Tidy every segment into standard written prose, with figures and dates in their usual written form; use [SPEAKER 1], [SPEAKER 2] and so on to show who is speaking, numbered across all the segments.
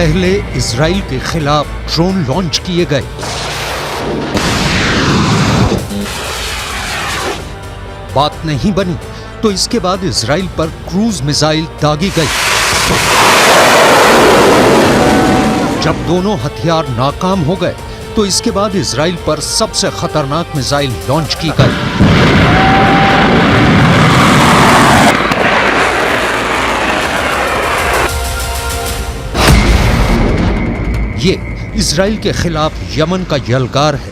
[SPEAKER 1] पहले इजराइल के खिलाफ ड्रोन लॉन्च किए गए। बात नहीं बनी तो इसके बाद इजराइल पर क्रूज मिसाइल दागी गई। जब दोनों हथियार नाकाम हो गए तो इसके बाद इजराइल पर सबसे खतरनाक मिसाइल लॉन्च की गई। ये इजराइल के खिलाफ यमन का यलगार है।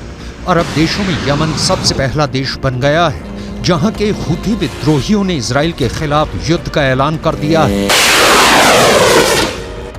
[SPEAKER 1] अरब देशों में यमन सबसे पहला देश बन गया है जहां के हुथी विद्रोहियों ने इजराइल के खिलाफ युद्ध का ऐलान कर दिया है।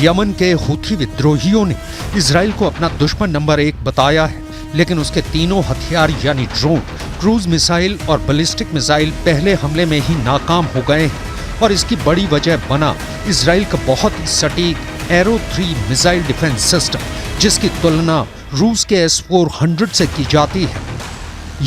[SPEAKER 1] यमन के हुथी विद्रोहियों ने इजराइल को अपना दुश्मन नंबर 1 बताया है, लेकिन उसके तीनों हथियार यानी ड्रोन, क्रूज मिसाइल और बैलिस्टिक मिसाइल पहले हमले में ही नाकाम हो गए हैं। और इसकी बड़ी वजह बना इजराइल का बहुत ही सटीक एरो 3 मिसाइल डिफेंस सिस्टम, जिसकी तुलना रूस के S-400 से की जाती है।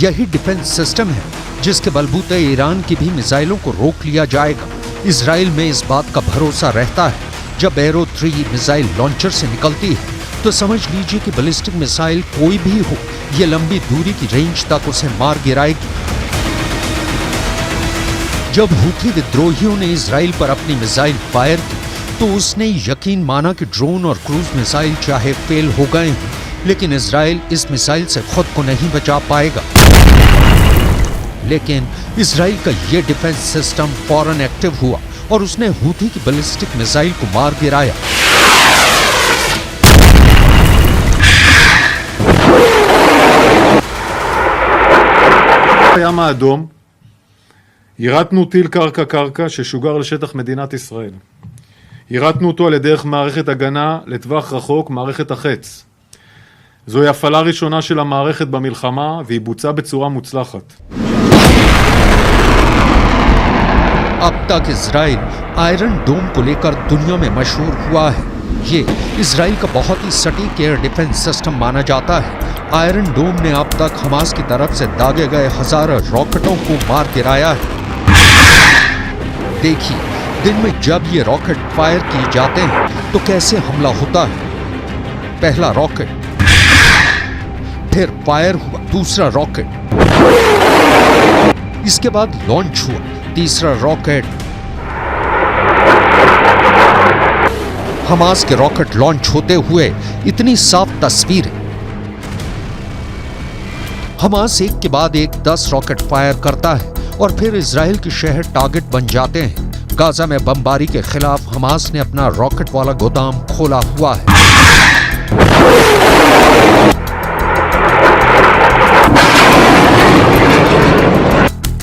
[SPEAKER 1] यही डिफेंस सिस्टम है जिसके बलबूते ईरान की भी मिसाइलों को रोक लिया जाएगा। इजराइल में इस बात का भरोसा रहता है जब एरो 3 मिसाइल लॉन्चर से निकलती है तो समझ लीजिए कि बैलिस्टिक मिसाइल कोई भी हो, ये लंबी दूरी की रेंज तक उसे मार गिराएगी। जब हुथी विद्रोहियों ने इजराइल पर अपनी मिसाइल फायर की तो उसने यकीन माना कि ड्रोन और क्रूज मिसाइल चाहे फेल हो गए हैं, लेकिन इजराइल इस मिसाइल से खुद को नहीं बचा पाएगा। लेकिन इजराइल का ये डिफेंस सिस्टम फौरन एक्टिव हुआ और उसने हुथी की बैलिस्टिक मिसाइल को मार गिराया।
[SPEAKER 2] הים האדום, יירטנו טיל קרקע ששוגר לשטח מדינת ישראל. יירטנו אותו על ידי מערכת הגנה לטווח רחוק, מערכת החץ. זוהי הפעלה ראשונה של המערכת במלחמה והיא בוצעה בצורה מוצלחת.
[SPEAKER 1] अब तक इजराइल आयरन डोम को लेकर दुनिया में मशहूर हुआ है। ये इजराइल का बहुत ही सटीक एयर डिफेंस सिस्टम माना जाता है। आयरन डोम ने अब तक हमास की तरफ से दागे गए हजारों रॉकेटों को मार गिराया है। देखिए, दिन में जब ये रॉकेट फायर किए जाते हैं तो कैसे हमला होता है। पहला रॉकेट, फिर फायर हुआ दूसरा रॉकेट, इसके बाद लॉन्च हुआ तीसरा रॉकेट। हमास के रॉकेट लॉन्च होते हुए इतनी साफ तस्वीरें। हमास एक के बाद एक 10 रॉकेट फायर करता है और फिर इजराइल के शहर टारगेट बन जाते हैं। गाजा में बमबारी के खिलाफ हमास ने अपना रॉकेट वाला गोदाम खोला हुआ है।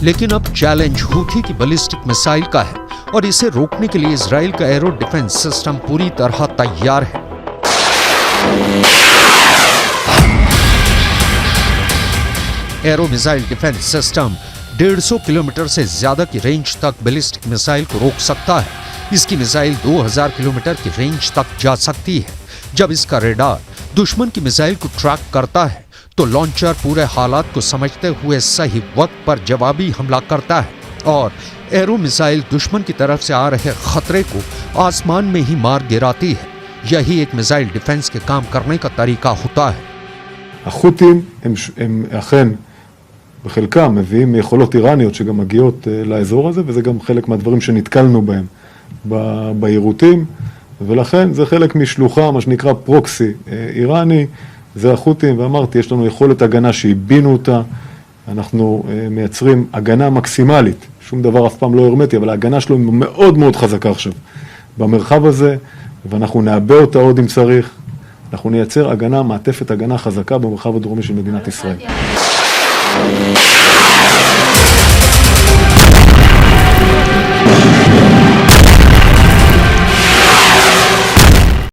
[SPEAKER 1] लेकिन अब चैलेंज हुथी की बैलिस्टिक मिसाइल का है और इसे रोकने के लिए इजराइल का एरो डिफेंस सिस्टम पूरी तरह तैयार है। Arrow missile defence system 150 kilometre से ज्यादा की रेंज तक बैलिस्टिक मिसाइल को रोक सकता है। इसकी मिसाइल 2000 किलोमीटर की रेंज तक जा सकती है। जब इसका रेडार दुश्मन की मिसाइल को ट्रैक करता है तो लॉन्चर पूरे हालात को समझते हुए सही वक्त पर जवाबी हमला करता है और एरो मिसाइल दुश्मन की तरफ से आ रहे खतरे को आसमान में ही मार गिराती है। यही एक मिसाइल डिफेंस के काम करने का तरीका होता है।
[SPEAKER 2] החות'ים הם אכן בחלקם מביאים יכולות איראניות שגם מגיעות לאזור הזה, וזה גם חלק מהדברים שנתקלנו בהם ביירוטים, ולכן זה חלק משלוחה, מה שנקרא פרוקסי איראני, זה החות'ים, ואמרתי, יש לנו יכולת הגנה שהבינו אותה, אנחנו מייצרים הגנה מקסימלית, שום דבר אף פעם לא הרמטי, אבל ההגנה שלו היא מאוד מאוד חזקה עכשיו במרחב הזה, ואנחנו נעבה אותה עוד אם צריך, אנחנו נייצר הגנה, מעטפת הגנה חזקה במרחב הדרומי של מדינת ישראל.